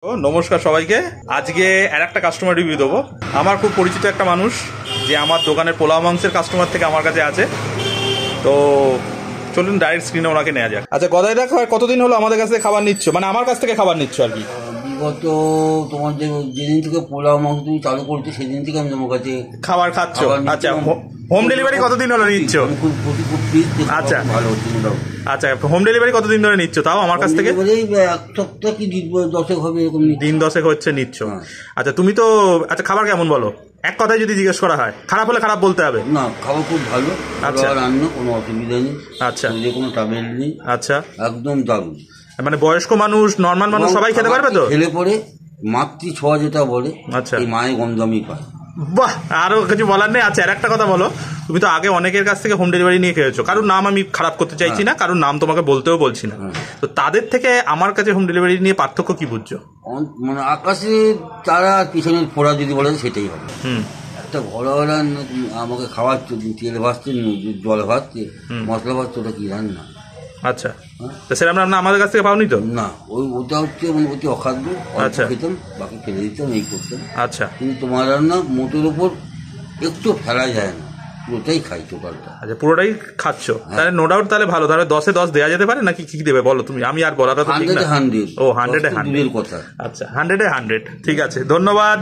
নমস্কার সবাইকে। আজকে আর একটা কাস্টমার রিভিউ দেবো। আমার খুব পরিচিত একটা মানুষ যে আমার দোকানের পোলাও মাংসের কাস্টমার থেকে আমার কাছে আছে। তো চলুন ডাইরেক্ট স্ক্রিনে ওনাকে নেওয়া যাক। আচ্ছা গদাই দা, কতদিন হলো আমাদের কাছ থেকে খাবার নিচ্ছ, মানে আমার কাছ থেকে খাবার নিচ্ছ আর কি? বিগত তোমার যেদিন থেকে পোলাও মাংস তুমি চালু করছো সেদিন থেকে আমি তোমার কাছে খাবার খাচ্ছ। আচ্ছা হোম ডেলিভারি কতদিন হলো নিচ্ছ? আচ্ছা ভালো হচ্ছে। আচ্ছা হোম ডেলিভারি কতদিন ধরে নিচ্ছ তাও আমার কাছ থেকে? এক সপ্তাহ কি দশেক হবে এরকম। দিন দশেক হচ্ছে নিচ্ছ। আচ্ছা তুমি তো, আচ্ছা খাবার কেমন বলো এক কথায় যদি জিজ্ঞেস করা হয়? খারাপ হলে খারাপ বলতে হবে না, খাবার খুব ভালো। আচ্ছা রান্না কোনো অসুবিধা নেই। আচ্ছা যে কোনো ট্রাভেল নেই। আচ্ছা একদম দারুণ। মানে বয়স্ক মানুষ, নর্মাল মানুষ সবাই খেতে পারবে তো? খেলে পরে মাতৃ ছোঁয়া যেটা বলে, আচ্ছা এই মায়ের গন্ধ আমি পাই। বাহ, আরো কিছু বলার নেই। আচ্ছা আর একটা কথা বলো, তুমি তো আগে অনেকের কাছ থেকে হোম ডেলিভারি নিয়ে খেয়েছো, কারোর নাম আমি খারাপ করতে চাইছি না, কারোর নাম তোমাকে বলতেও বলছি না, তো তাদের থেকে আমার কাছে হোম ডেলিভারি নিয়ে পার্থক্য কি বুঝছো? মানে আকাশে তারা পিছনের ফোড়া যদি বলে সেটাই হবে। একটা ঘরওয়ালা আমাকে খাওয়াচ্ছে, তেল ভাজছে, জল ভাজছে, মশলা ভাজছে, ওটা কি রান্না? আচ্ছা তো সেরকম রান্না আমাদের কাছ থেকে পাওনি তো? না, ওটা হচ্ছে অতি অখাদ্য। আচ্ছা খেতাম, বাকি ফেলে দিতাম, এই করতাম। আচ্ছা কিন্তু তোমার রান্না মোটের উপর একটু ফেলা যায় না, পুরোটাই খাই টোটালটা। আচ্ছা পুরোটাই খাচ্ছ, তাহলে নো ডাউট তাহলে ভালো। তাহলে 10-এ 10 দেওয়া যেতে পারে নাকি? কি দেবে বলো তুমি, আমি আর বলাটা তো ঠিক না। 100-এ 100। ও 100-এ 100 কথা। আচ্ছা 100-এ 100, ঠিক আছে, ধন্যবাদ।